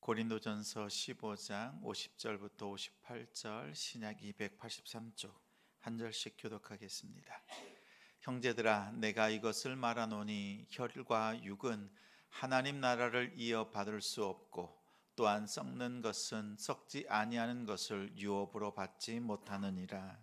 고린도전서 15장 50절부터 58절 신약 283쪽 한 절씩 교독하겠습니다. 형제들아, 내가 이것을 말하노니 혈과 육은 하나님 나라를 이어받을 수 없고 또한 썩는 것은 썩지 아니하는 것을 유업으로 받지 못하느니라.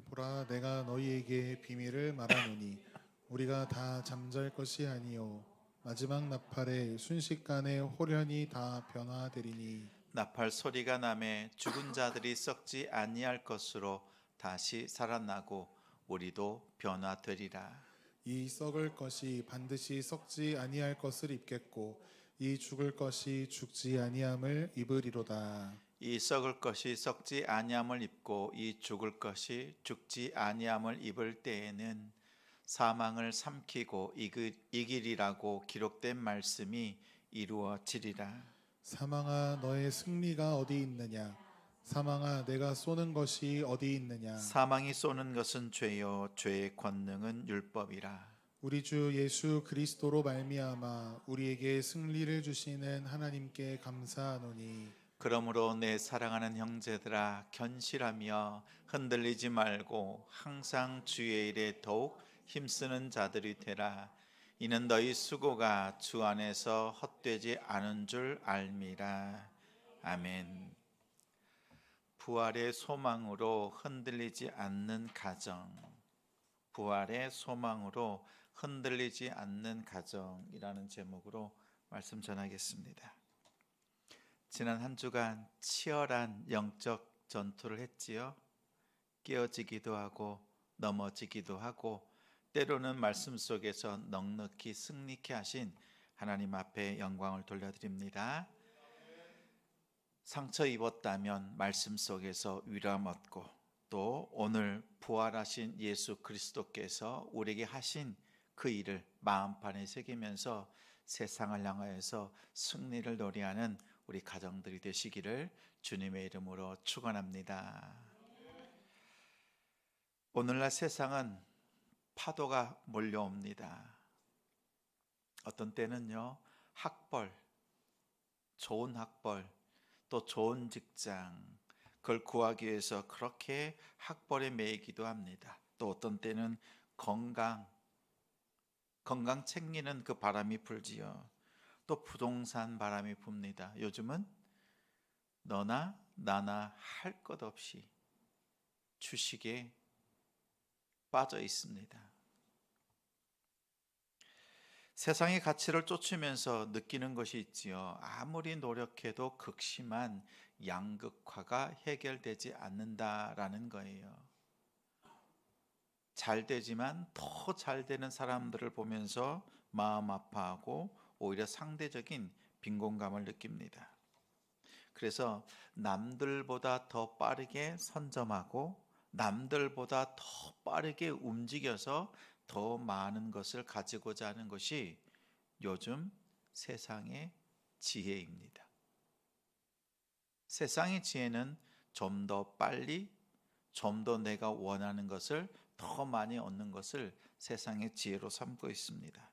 보라, 내가 너희에게 비밀을 말하노니 우리가 다 잠잘 것이 아니요 마지막 나팔에 순식간에 홀연히 다 변화되리니 나팔 소리가 나매 죽은 자들이 썩지 아니할 것으로 다시 살아나고 우리도 변화되리라. 이 썩을 것이 반드시 썩지 아니할 것을 입겠고 이 죽을 것이 죽지 아니함을 입으리로다. 이 썩을 것이 썩지 아니함을 입고 이 죽을 것이 죽지 아니함을 입을 때에는 사망을 삼키고 이기리라고 기록된 말씀이 이루어지리라. 사망아, 너의 승리가 어디 있느냐? 사망아, 내가 쏘는 것이 어디 있느냐? 사망이 쏘는 것은 죄요 죄의 권능은 율법이라. 우리 주 예수 그리스도로 말미암아 우리에게 승리를 주시는 하나님께 감사하노니 그러므로 내 사랑하는 형제들아, 견실하며 흔들리지 말고 항상 주의 일에 더욱 힘쓰는 자들이 되라. 이는 너희 수고가 주 안에서 헛되지 않은 줄 알미라. 아멘. 부활의 소망으로 흔들리지 않는 가정, 부활의 소망으로 흔들리지 않는 가정이라는 제목으로 말씀 전하겠습니다. 지난 한 주간 치열한 영적 전투를 했지요. 깨어지기도 하고 넘어지기도 하고 때로는 말씀 속에서 넉넉히 승리케 하신 하나님 앞에 영광을 돌려드립니다. 상처 입었다면 말씀 속에서 위로함 얻고 또 오늘 부활하신 예수 그리스도께서 우리에게 하신 그 일을 마음판에 새기면서 세상을 향하여서 승리를 노래하는 우리 가정들이 되시기를 주님의 이름으로 축원합니다. 오늘날 세상은 파도가 몰려옵니다. 어떤 때는요, 학벌, 좋은 학벌, 또 좋은 직장, 그걸 구하기 위해서 그렇게 학벌에 매이기도 합니다. 또 어떤 때는 건강 챙기는 그 바람이 불지요. 또 부동산 바람이 붑니다. 요즘은 너나 나나 할 것 없이 주식에 빠져 있습니다. 세상의 가치를 쫓으면서 느끼는 것이 있지요. 아무리 노력해도 극심한 양극화가 해결되지 않는다라는 거예요. 잘 되지만 더 잘 되는 사람들을 보면서 마음 아파하고 오히려 상대적인 빈곤감을 느낍니다. 그래서 남들보다 더 빠르게 선점하고 남들보다 더 빠르게 움직여서 더 많은 것을 가지고자 하는 것이 요즘 세상의 지혜입니다. 세상의 지혜는 좀 더 빨리, 좀 더 내가 원하는 것을 더 많이 얻는 것을 세상의 지혜로 삼고 있습니다.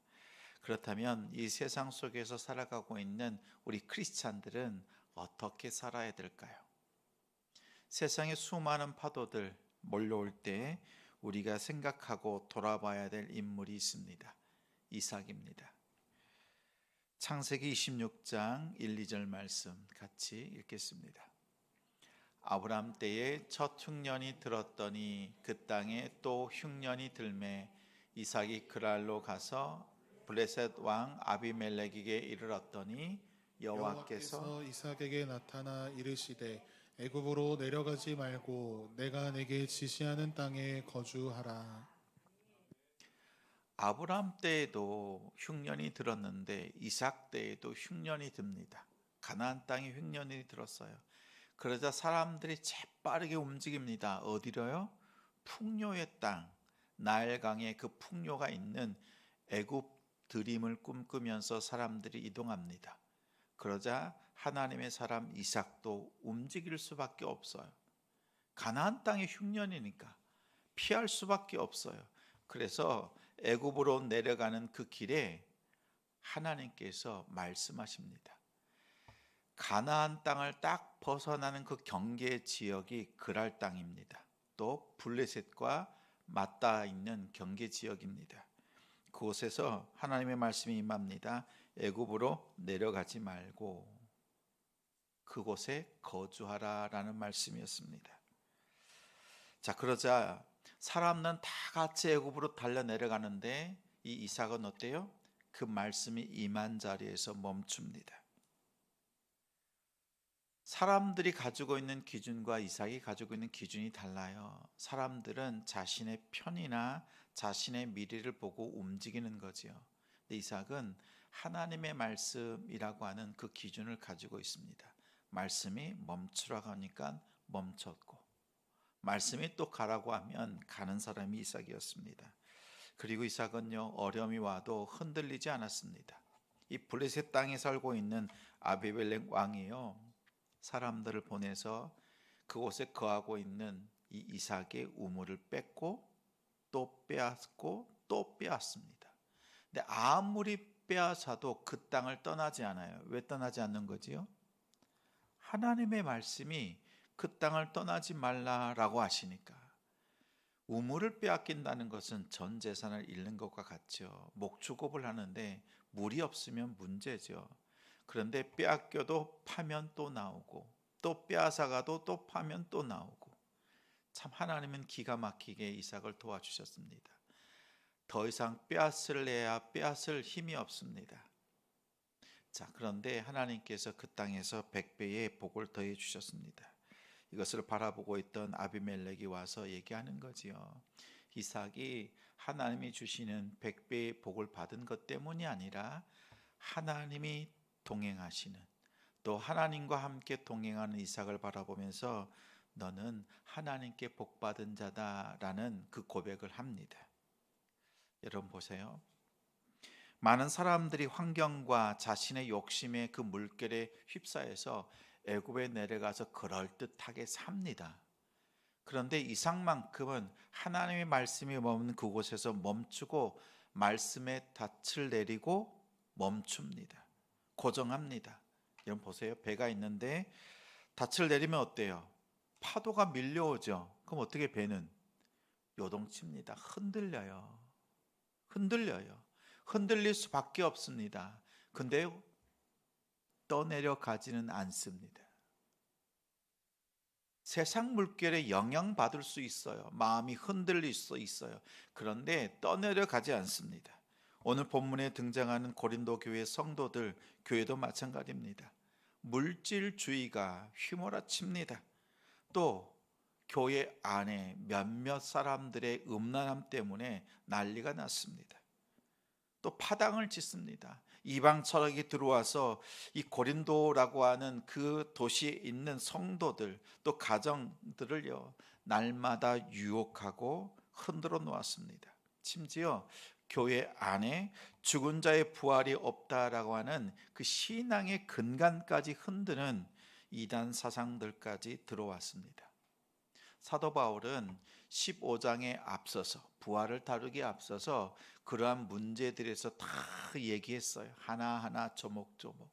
그렇다면 이 세상 속에서 살아가고 있는 우리 크리스찬들은 어떻게 살아야 될까요? 세상의 수많은 파도들 몰려올 때 우리가 생각하고 돌아봐야 될 인물이 있습니다. 이삭입니다. 창세기 26장 1, 2절 말씀 같이 읽겠습니다. 아브람 때에 첫 흉년이 들었더니 그 땅에 또 흉년이 들매 이삭이 그랄로 가서 블레셋 왕 아비멜렉에게 이르렀더니 여호와께서 이삭에게 나타나 이르시되 애굽으로 내려가지 말고 내가 내게 지시하는 땅에 거주하라. 아브람 때에도 흉년이 들었는데 이삭 때에도 흉년이 듭니다. 가나안 땅에 흉년이 들었어요. 그러자 사람들이 재빠르게 움직입니다. 어디로요? 풍요의 땅, 나일강의 그 풍요가 있는 애굽 드림을 꿈꾸면서 사람들이 이동합니다. 그러자 하나님의 사람 이삭도 움직일 수밖에 없어요. 가나안 땅의 흉년이니까 피할 수밖에 없어요. 그래서 애굽으로 내려가는 그 길에 하나님께서 말씀하십니다. 가나안 땅을 딱 벗어나는 그 경계 지역이 그랄 땅입니다. 또 블레셋과 맞닿아 있는 경계 지역입니다. 그곳에서 하나님의 말씀이 임합니다. 애굽으로 내려가지 말고 그곳에 거주하라라는 말씀이었습니다. 자, 그러자 사람은 다 같이 애굽으로 달려 내려가는데 이 이삭은 어때요? 그 말씀이 임한 자리에서 멈춥니다. 사람들이 가지고 있는 기준과 이삭이 가지고 있는 기준이 달라요. 사람들은 자신의 편이나 자신의 미래를 보고 움직이는 거지요. 근데 이삭은 하나님의 말씀이라고 하는 그 기준을 가지고 있습니다. 말씀이 멈추라고 하니까 멈췄고, 말씀이 또 가라고 하면 가는 사람이 이삭이었습니다. 그리고 이삭은요, 어려움이 와도 흔들리지 않았습니다. 이 블레셋 땅에 살고 있는 아비멜렉 왕이요, 사람들을 보내서 그곳에 거하고 있는 이 이삭의 우물을 뺏고 또 빼앗고 또 빼앗습니다. 근데 아무리 빼앗아도 그 땅을 떠나지 않아요. 왜 떠나지 않는 거지요? 하나님의 말씀이 그 땅을 떠나지 말라라고 하시니까. 우물을 빼앗긴다는 것은 전 재산을 잃는 것과 같죠. 목축업을 하는데 물이 없으면 문제죠. 그런데 빼앗겨도 파면 또 나오고, 또 빼앗아가도 또 파면 또 나오고, 참 하나님은 기가 막히게 이삭을 도와주셨습니다. 더 이상 빼앗을래야 빼앗을 힘이 없습니다. 자, 그런데 하나님께서 그 땅에서 100배의 복을 더해 주셨습니다. 이것을 바라보고 있던 아비멜렉이 와서 얘기하는 거지요. 이삭이 하나님이 주시는 100배의 복을 받은 것 때문이 아니라 하나님이 동행하시는, 또 하나님과 함께 동행하는 이삭을 바라보면서 너는 하나님께 복받은 자다라는 그 고백을 합니다. 여러분 보세요. 많은 사람들이 환경과 자신의 욕심의 그 물결에 휩싸여서 애굽에 내려가서 그럴듯하게 삽니다. 그런데 이삭만큼은 하나님의 말씀이 머무는 그곳에서 멈추고 말씀의 닻을 내리고 멈춥니다. 고정합니다. 여러분 보세요. 배가 있는데 닻을 내리면 어때요? 파도가 밀려오죠. 그럼 어떻게 배는? 요동칩니다. 흔들려요. 흔들릴 수밖에 없습니다. 근데 떠내려가지는 않습니다. 세상 물결에 영향받을 수 있어요. 마음이 흔들릴 수 있어요. 그런데 떠내려가지 않습니다. 오늘 본문에 등장하는 고린도 교회 성도들, 교회도 마찬가지입니다. 물질주의가 휘몰아칩니다. 또 교회 안에 몇몇 사람들의 음란함 때문에 난리가 났습니다. 또 파당을 짓습니다. 이방 철학이 들어와서 이 고린도라고 하는 그 도시에 있는 성도들, 또 가정들을요, 날마다 유혹하고 흔들어 놓았습니다. 심지어 교회 안에 죽은 자의 부활이 없다라고 하는 그 신앙의 근간까지 흔드는 이단 사상들까지 들어왔습니다. 사도 바울은 15장에 앞서서, 부활을 다루기에 앞서서 그러한 문제들에서 다 얘기했어요. 하나하나 조목조목.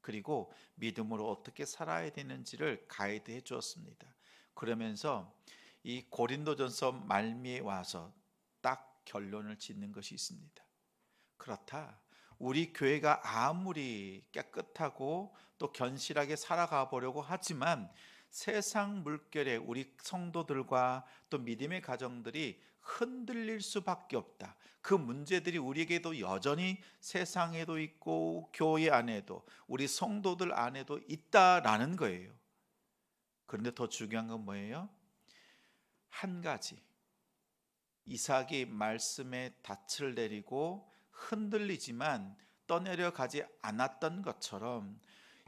그리고 믿음으로 어떻게 살아야 되는지를 가이드해 주었습니다. 그러면서 이 고린도전서 말미에 와서 딱 결론을 짓는 것이 있습니다. 그렇다. 우리 교회가 아무리 깨끗하고 또 견실하게 살아가 보려고 하지만 세상 물결에 우리 성도들과 또 믿음의 가정들이 흔들릴 수밖에 없다. 그 문제들이 우리에게도 여전히 세상에도 있고 교회 안에도 우리 성도들 안에도 있다라는 거예요. 그런데 더 중요한 건 뭐예요? 한 가지, 이삭이 말씀에 닻을 내리고 흔들리지만 떠내려가지 않았던 것처럼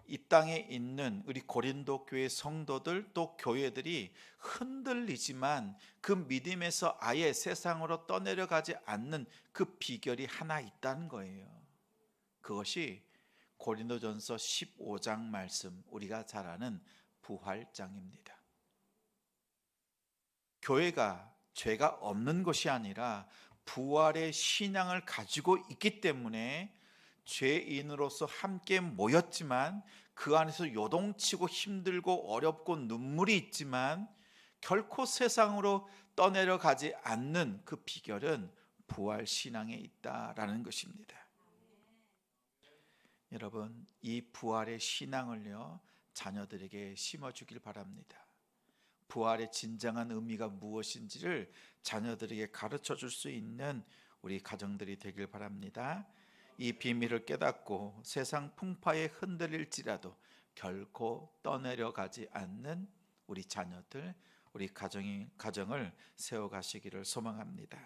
이 땅에 있는 우리 고린도 교회 성도들 또 교회들이 흔들리지만 그 믿음에서 아예 세상으로 떠내려가지 않는 그 비결이 하나 있다는 거예요. 그것이 고린도전서 15장 말씀, 우리가 잘 아는 부활장입니다. 교회가 죄가 없는 것이 아니라 부활의 신앙을 가지고 있기 때문에 죄인으로서 함께 모였지만 그 안에서 요동치고 힘들고 어렵고 눈물이 있지만 결코 세상으로 떠내려가지 않는 그 비결은 부활 신앙에 있다라는 것입니다. 여러분, 이 부활의 신앙을요, 자녀들에게 심어주길 바랍니다. 부활의 진정한 의미가 무엇인지를 자녀들에게 가르쳐 줄 수 있는 우리 가정들이 되길 바랍니다. 이 비밀을 깨닫고 세상 풍파에 흔들릴지라도 결코 떠내려가지 않는 우리 자녀들, 우리 가정을 세워가시기를 소망합니다.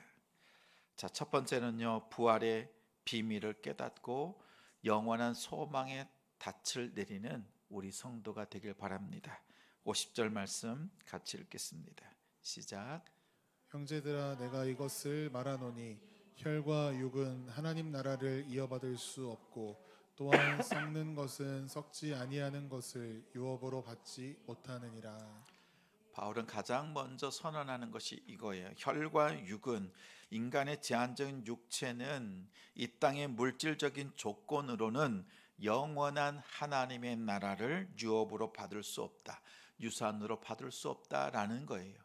자, 첫 번째는요, 부활의 비밀을 깨닫고 영원한 소망의 닻을 내리는 우리 성도가 되길 바랍니다. 50절 말씀 같이 읽겠습니다. 시작. 형제들아 내가 이것을 말하노니 혈과 육은 하나님 나라를 이어받을 수 없고 또한 썩는 것은 썩지 아니하는 것을 유업으로 받지 못하느니라. 바울은 가장 먼저 선언하는 것이 이거예요. 혈과 육은, 인간의 제한적인 육체는 이 땅의 물질적인 조건으로는 영원한 하나님의 나라를 유업으로 받을 수 없다, 유산으로 받을 수 없다라는 거예요.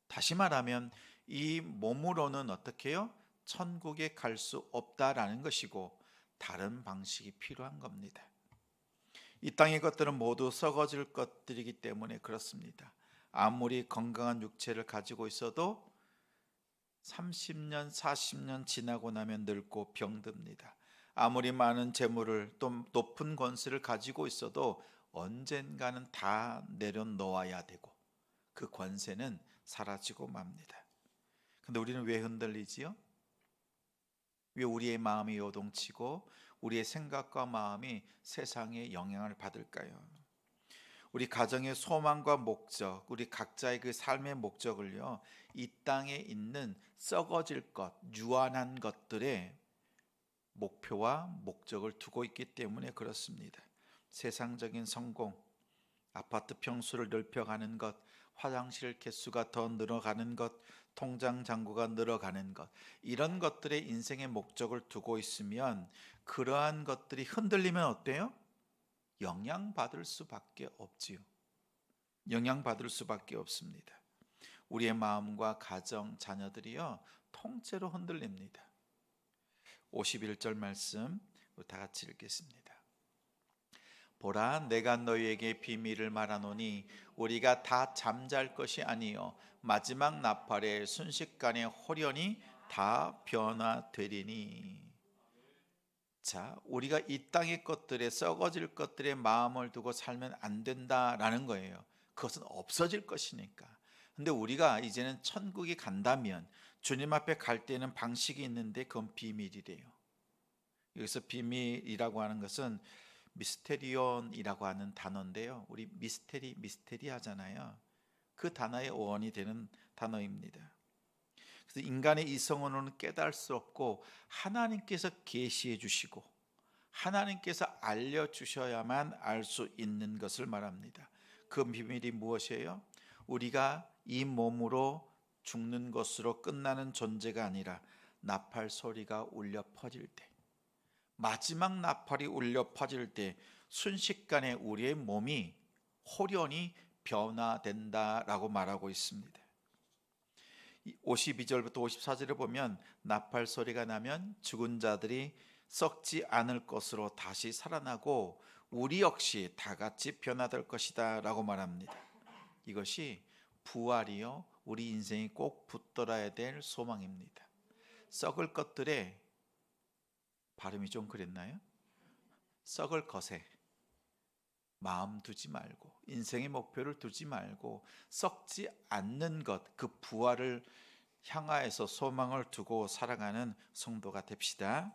다시 말하면 이 몸으로는 어떻게 해요? 천국에 갈 수 없다라는 것이고 다른 방식이 필요한 겁니다. 이 땅의 것들은 모두 썩어질 것들이기 때문에 그렇습니다. 아무리 건강한 육체를 가지고 있어도 30년, 40년 지나고 나면 늙고 병듭니다. 아무리 많은 재물을 또 높은 권세를 가지고 있어도 언젠가는 다 내려놓아야 되고 그 권세는 사라지고 맙니다. 근데 우리는 왜 흔들리지요? 왜 우리의 마음이 요동치고 우리의 생각과 마음이 세상의 영향을 받을까요? 우리 가정의 소망과 목적, 우리 각자의 그 삶의 목적을요, 이 땅에 있는 썩어질 것, 유한한 것들의 목표와 목적을 두고 있기 때문에 그렇습니다. 세상적인 성공, 아파트 평수를 넓혀가는 것, 화장실 개수가 더 늘어가는 것, 통장 잔고가 늘어가는 것, 이런 것들의 인생의 목적을 두고 있으면 그러한 것들이 흔들리면 어때요? 영향받을 수밖에 없지요. 영향받을 수밖에 없습니다. 우리의 마음과 가정, 자녀들이요, 통째로 흔들립니다. 51절 말씀 다 같이 읽겠습니다. 보라, 내가 너희에게 비밀을 말하노니 우리가 다 잠잘 것이 아니요 마지막 나팔에 순식간에 호련히 다 변화되리니. 자, 우리가 이 땅의 것들에, 썩어질 것들에 마음을 두고 살면 안 된다라는 거예요. 그것은 없어질 것이니까. 근데 우리가 이제는 천국에 간다면 주님 앞에 갈 때는 방식이 있는데 그건 비밀이래요. 여기서 비밀이라고 하는 것은 미스테리온이라고 하는 단어인데요, 우리 미스테리 하잖아요. 그 단어의 어원이 되는 단어입니다. 그래서 인간의 이성으로는 깨달을 수 없고 하나님께서 계시해 주시고 하나님께서 알려주셔야만 알 수 있는 것을 말합니다. 그 비밀이 무엇이에요? 우리가 이 몸으로 죽는 것으로 끝나는 존재가 아니라 나팔 소리가 울려 퍼질 때, 마지막 나팔이 울려 퍼질 때 순식간에 우리의 몸이 호련히 변화된다라고 말하고 있습니다. 52절부터 54절을 보면 나팔 소리가 나면 죽은 자들이 썩지 않을 것으로 다시 살아나고 우리 역시 다 같이 변화될 것이다 라고 말합니다. 이것이 부활이요, 우리 인생이 꼭 붙들어야 될 소망입니다. 썩을 것들에, 발음이 좀 그랬나요? 썩을 것에 마음 두지 말고 인생의 목표를 두지 말고 썩지 않는 것, 그 부활을 향하여서 소망을 두고 살아가는 성도가 됩시다.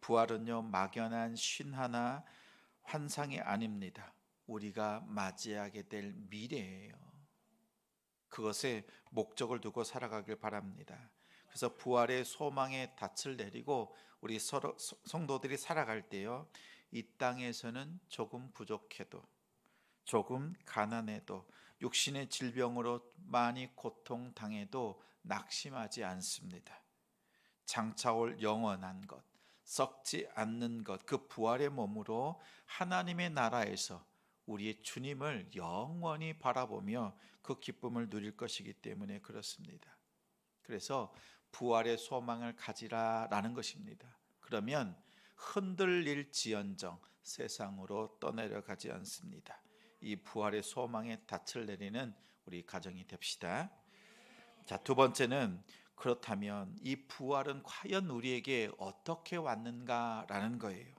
부활은요, 막연한 쉰하나 환상이 아닙니다. 우리가 맞이하게 될 미래예요. 그것에 목적을 두고 살아가길 바랍니다. 그래서 부활의 소망의 닻을 내리고 우리 성도들이 살아갈 때요, 이 땅에서는 조금 부족해도, 조금 가난해도, 육신의 질병으로 많이 고통당해도 낙심하지 않습니다. 장차 올 영원한 것, 썩지 않는 것, 그 부활의 몸으로 하나님의 나라에서 우리의 주님을 영원히 바라보며 그 기쁨을 누릴 것이기 때문에 그렇습니다. 그래서 부활의 소망을 가지라라는 것입니다. 그러면 흔들릴지언정 세상으로 떠내려가지 않습니다. 이 부활의 소망에 닻을 내리는 우리 가정이 됩시다. 자, 두 번째는 그렇다면 이 부활은 과연 우리에게 어떻게 왔는가라는 거예요.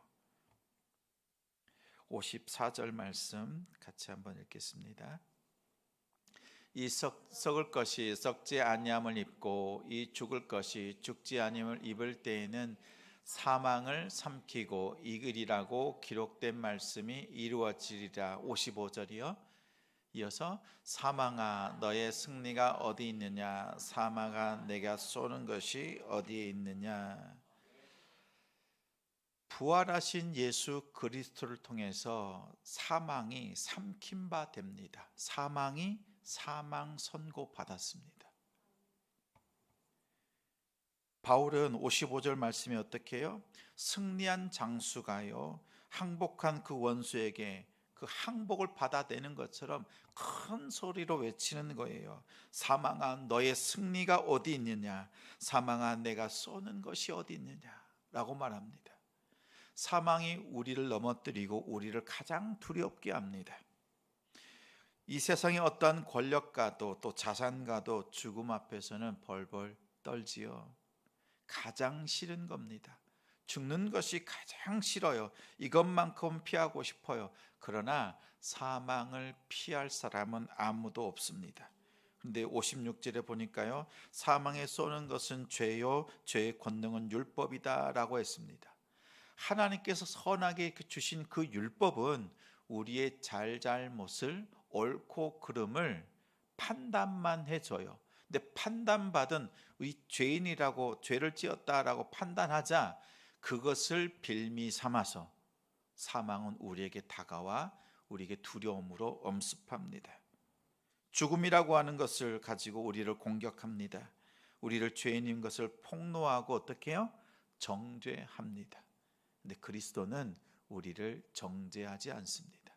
54절 말씀 같이 한번 읽겠습니다. 이 썩을 것이 썩지 아니함을 입고 이 죽을 것이 죽지 아니함을 입을 때에는 사망을 삼키고 이기리라고 기록된 말씀이 이루어지리라. 55절이요. 이어서 사망아 너의 승리가 어디 있느냐, 사망아 내가 쏘는 것이 어디에 있느냐. 부활하신 예수 그리스도를 통해서 사망이 삼킨 바 됩니다. 사망이 사망 선고 받았습니다. 바울은 55절 말씀이 어떻게 해요? 승리한 장수가요 항복한 그 원수에게 그 항복을 받아내는 것처럼 큰 소리로 외치는 거예요. 사망아 너의 승리가 어디 있느냐, 사망아 내가 쏘는 것이 어디 있느냐 라고 말합니다. 사망이 우리를 넘어뜨리고 우리를 가장 두렵게 합니다. 이 세상의 어떠한 권력가도 또 자산가도 죽음 앞에서는 벌벌 떨지요. 가장 싫은 겁니다. 죽는 것이 가장 싫어요. 이것만큼 피하고 싶어요. 그러나 사망을 피할 사람은 아무도 없습니다. 근데 56절에 보니까요, 사망에 쏘는 것은 죄요, 죄의 권능은 율법이다 라고 했습니다. 하나님께서 선하게 주신 그 율법은 우리의 잘잘못을 옳고 그름을 판단만 해줘요. 근데 판단받은 이 죄인이라고 죄를 지었다라고 판단하자 그것을 빌미 삼아서 사망은 우리에게 다가와 우리에게 두려움으로 엄습합니다. 죽음이라고 하는 것을 가지고 우리를 공격합니다. 우리를 죄인인 것을 폭로하고 어떻게 해요? 정죄합니다. 근데 그리스도는 우리를 정죄하지 않습니다.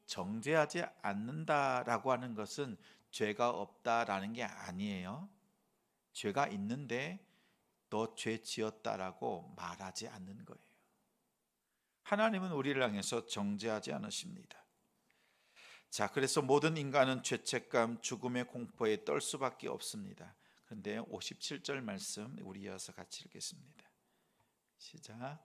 정죄하지 않는다라고 하는 것은 죄가 없다라는 게 아니에요. 죄가 있는데 너 죄 지었다라고 말하지 않는 거예요. 하나님은 우리를 향해서 정죄하지 않으십니다. 자, 그래서 모든 인간은 죄책감, 죽음의 공포에 떨 수밖에 없습니다. 그런데 57절 말씀 우리 이어서 같이 읽겠습니다. 시작.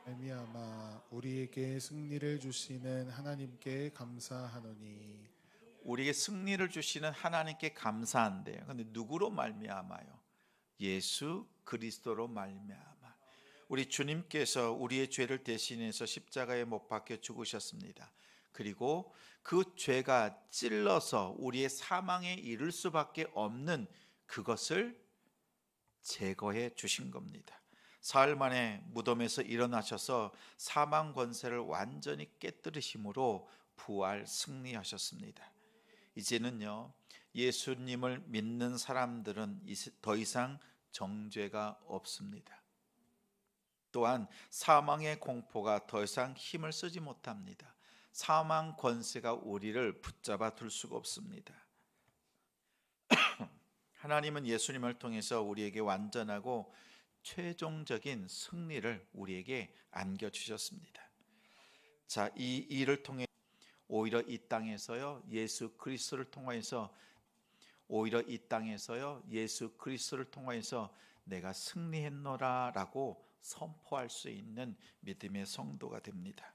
말미암아 우리에게 승리를 주시는 하나님께 감사하노니. 우리에게 승리를 주시는 하나님께 감사한대요. 그런데 누구로 말미암아요? 예수 그리스도로 말미암아. 우리 주님께서 우리의 죄를 대신해서 십자가에 못 박혀 죽으셨습니다. 그리고 그 죄가 찔러서 우리의 사망에 이를 수밖에 없는 그것을 제거해 주신 겁니다. 사흘 만에 무덤에서 일어나셔서 사망 권세를 완전히 깨뜨리심으로 부활 승리하셨습니다. 이제는요, 예수님을 믿는 사람들은 더 이상 정죄가 없습니다. 또한 사망의 공포가 더 이상 힘을 쓰지 못합니다. 사망 권세가 우리를 붙잡아 둘 수가 없습니다. 하나님은 예수님을 통해서 우리에게 완전하고 최종적인 승리를 우리에게 안겨주셨습니다. 자, 이 일을 통해 오히려 이 땅에서요 예수 그리스도를 통하여서 내가 승리했노라라고 선포할 수 있는 믿음의 성도가 됩니다.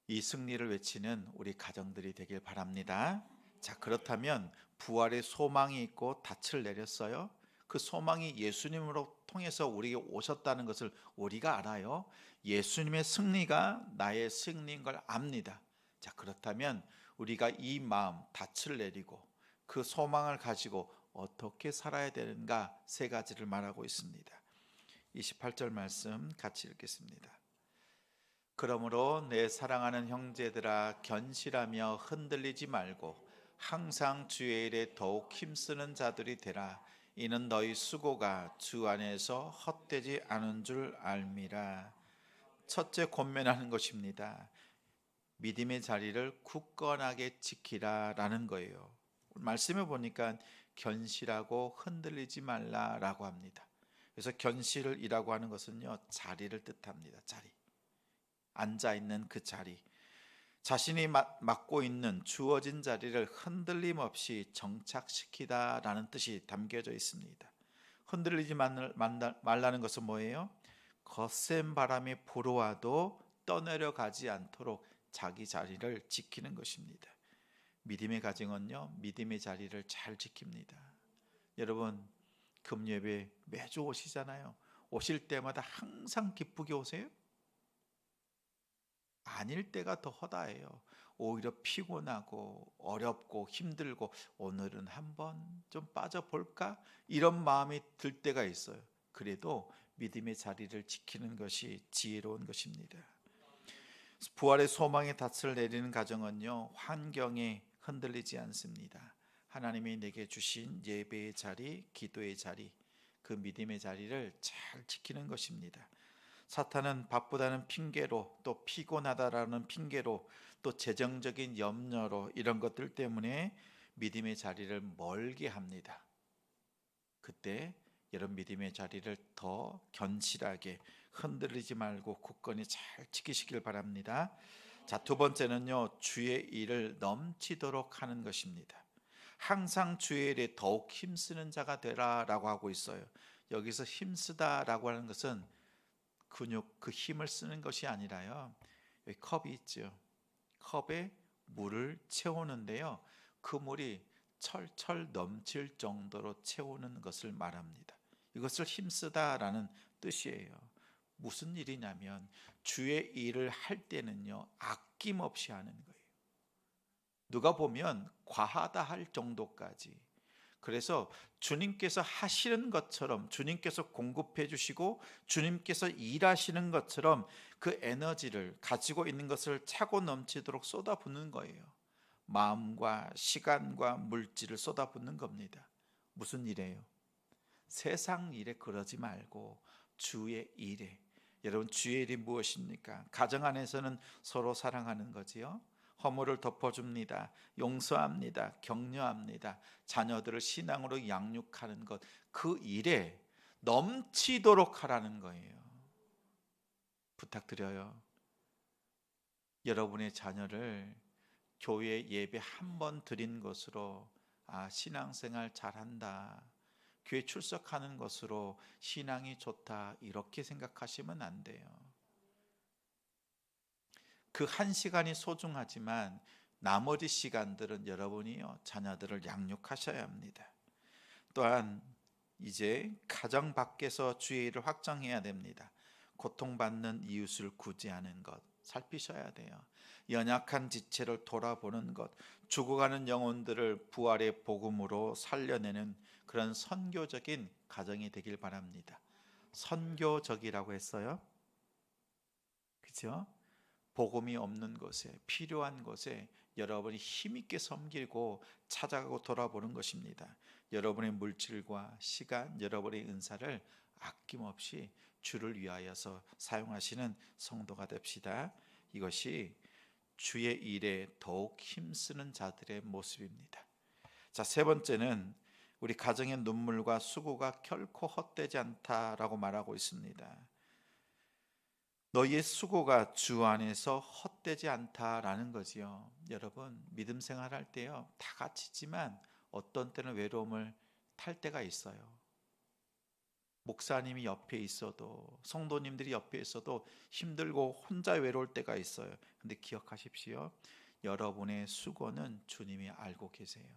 이 승리를 외치는 우리 가정들이 되길 바랍니다. 자, 그렇다면 부활의 소망이 있고 닻을 내렸어요. 그 소망이 예수님으로 통해서 우리에게 오셨다는 것을 우리가 알아요. 예수님의 승리가 나의 승리인 걸 압니다. 자, 그렇다면 우리가 이 마음 닻을 내리고 그 소망을 가지고 어떻게 살아야 되는가 세 가지를 말하고 있습니다. 28절 말씀 같이 읽겠습니다. 그러므로 내 사랑하는 형제들아 견실하며 흔들리지 말고 항상 주의 일에 더욱 힘쓰는 자들이 되라. 이는 너희 수고가 주 안에서 헛되지 않은 줄 알미라. 첫째 권면하는 것입니다. 믿음의 자리를 굳건하게 지키라라는 거예요. 말씀해 보니까 견실하고 흔들리지 말라라고 합니다. 그래서 견실이라고 하는 것은요, 자리를 뜻합니다. 자리, 앉아 있는 그 자리, 자신이 맡고 있는 주어진 자리를 흔들림 없이 정착시키다라는 뜻이 담겨져 있습니다. 흔들리지 말라는 것은 뭐예요? 거센 바람이 불어와도 떠내려가지 않도록 자기 자리를 지키는 것입니다. 믿음의 가정은요, 믿음의 자리를 잘 지킵니다. 여러분, 금요일에 매주 오시잖아요. 오실 때마다 항상 기쁘게 오세요? 아닐 때가 더 허다해요. 오히려 피곤하고 어렵고 힘들고 오늘은 한번 좀 빠져볼까? 이런 마음이 들 때가 있어요. 그래도 믿음의 자리를 지키는 것이 지혜로운 것입니다. 부활의 소망의 닻을 내리는 가정은요, 환경에 흔들리지 않습니다. 하나님이 내게 주신 예배의 자리, 기도의 자리, 그 믿음의 자리를 잘 지키는 것입니다. 사탄은 바쁘다는 핑계로, 또 피곤하다라는 핑계로, 또 재정적인 염려로, 이런 것들 때문에 믿음의 자리를 멀게 합니다. 그때 여러분 믿음의 자리를 더 견실하게 흔들리지 말고 굳건히 잘 지키시길 바랍니다. 자, 두 번째는요, 주의 일을 넘치도록 하는 것입니다. 항상 주의 일에 더욱 힘쓰는 자가 되라라고 하고 있어요. 여기서 힘쓰다라고 하는 것은 근육, 그 힘을 쓰는 것이 아니라요, 여기 컵이 있죠. 컵에 물을 채우는데요, 그 물이 철철 넘칠 정도로 채우는 것을 말합니다. 이것을 힘쓰다라는 뜻이에요. 무슨 일이냐면 주의 일을 할 때는요, 아낌없이 하는 거예요. 누가 보면 과하다 할 정도까지. 그래서 주님께서 하시는 것처럼, 주님께서 공급해 주시고 주님께서 일하시는 것처럼 그 에너지를 가지고 있는 것을 차고 넘치도록 쏟아붓는 거예요. 마음과 시간과 물질을 쏟아붓는 겁니다. 무슨 일이에요? 세상 일에 그러지 말고 주의 일에. 여러분, 주의 일이 무엇입니까? 가정 안에서는 서로 사랑하는 거지요. 허물을 덮어줍니다. 용서합니다. 격려합니다. 자녀들을 신앙으로 양육하는 것, 그 일에 넘치도록 하라는 거예요. 부탁드려요. 여러분의 자녀를 교회 예배 한 번 드린 것으로 신앙생활 잘한다, 교회 출석하는 것으로 신앙이 좋다, 이렇게 생각하시면 안 돼요. 그 한 시간이 소중하지만 나머지 시간들은 여러분이요, 자녀들을 양육하셔야 합니다. 또한 이제 가정 밖에서 주의 일을 확장해야 됩니다. 고통받는 이웃을 구제하는 것 살피셔야 돼요. 연약한 지체를 돌아보는 것, 죽어가는 영혼들을 부활의 복음으로 살려내는 그런 선교적인 가정이 되길 바랍니다. 선교적이라고 했어요. 그렇죠? 복음이 없는 곳에, 필요한 곳에 여러분이 힘있게 섬기고 찾아가고 돌아보는 것입니다. 여러분의 물질과 시간, 여러분의 은사를 아낌없이 주를 위하여서 사용하시는 성도가 됩시다. 이것이 주의 일에 더욱 힘쓰는 자들의 모습입니다. 자, 세 번째는 우리 가정의 눈물과 수고가 결코 헛되지 않다라고 말하고 있습니다. 너희의 수고가 주 안에서 헛되지 않다라는 거지요. 여러분, 믿음 생활할 때요, 다 같이지만 어떤 때는 외로움을 탈 때가 있어요. 목사님이 옆에 있어도, 성도님들이 옆에 있어도 힘들고 혼자 외로울 때가 있어요. 근데 기억하십시오. 여러분의 수고는 주님이 알고 계세요.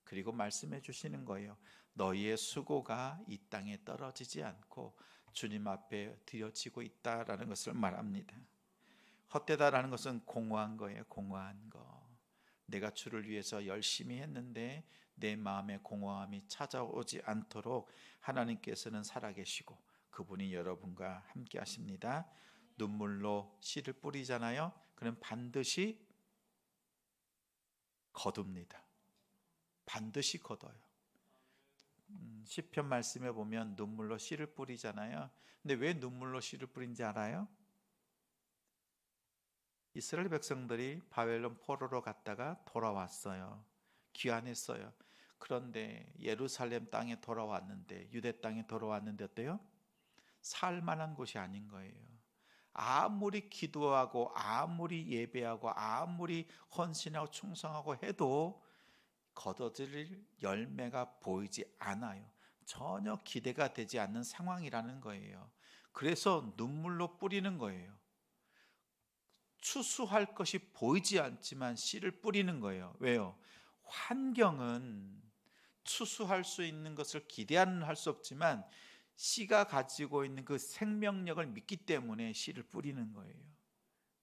그리고 말씀해 주시는 거예요. 너희의 수고가 이 땅에 떨어지지 않고 주님 앞에 드려지고 있다라는 것을 말합니다. 헛되다라는 것은 공허한 거예요. 공허한 거. 내가 주를 위해서 열심히 했는데 내 마음에 공허함이 찾아오지 않도록 하나님께서는 살아계시고 그분이 여러분과 함께 하십니다. 눈물로 씨를 뿌리잖아요. 그럼 반드시 거둡니다. 반드시 거둬요. 시편 말씀에 보면 눈물로 씨를 뿌리잖아요. 근데 왜 눈물로 씨를 뿌린지 알아요? 이스라엘 백성들이 바벨론 포로로 갔다가 돌아왔어요. 귀환했어요. 그런데 예루살렘 땅에 돌아왔는데, 유대 땅에 돌아왔는데 어때요? 살만한 곳이 아닌 거예요. 아무리 기도하고 아무리 예배하고 아무리 헌신하고 충성하고 해도 거둬들일 열매가 보이지 않아요. 전혀 기대가 되지 않는 상황이라는 거예요. 그래서 눈물로 뿌리는 거예요. 추수할 것이 보이지 않지만 씨를 뿌리는 거예요. 왜요? 환경은 추수할 수 있는 것을 기대는 할 수 없지만 씨가 가지고 있는 그 생명력을 믿기 때문에 씨를 뿌리는 거예요.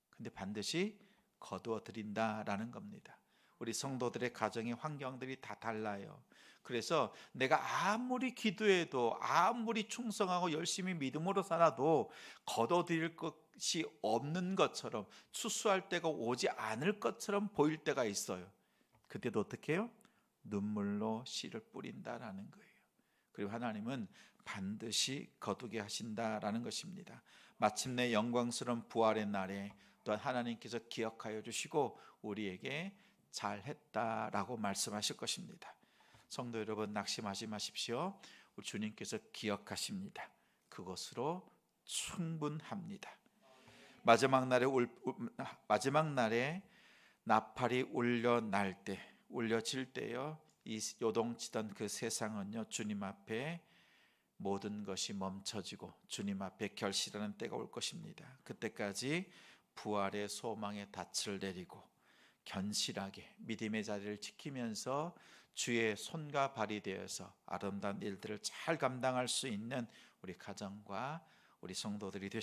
근데 반드시 거두어 드린다라는 겁니다. 우리 성도들의 가정의 환경들이 다 달라요. 그래서 내가 아무리 기도해도 아무리 충성하고 열심히 믿음으로 살아도 거둬들일 것이 없는 것처럼, 추수할 때가 오지 않을 것처럼 보일 때가 있어요. 그때도 어떻게 해요? 눈물로 씨를 뿌린다라는 거예요. 그리고 하나님은 반드시 거두게 하신다라는 것입니다. 마침내 영광스러운 부활의 날에 또한 하나님께서 기억하여 주시고 우리에게 잘했다라고 말씀하실 것입니다. 성도 여러분, 낙심하지 마십시오. 우리 주님께서 기억하십니다. 그것으로 충분합니다. 마지막 날에 나팔이 울려질 때요, 이 요동치던 그 세상은요, 주님 앞에 모든 것이 멈춰지고 주님 앞에 결실하는 때가 올 것입니다. 그때까지 부활의 소망의 닻을 내리고 견실하게 믿음의 자리를 지키면서 주의 손과 발이 되어서 아름다운 일들을 잘 감당할 수 있는 우리 가정과 우리 성도들이 되시기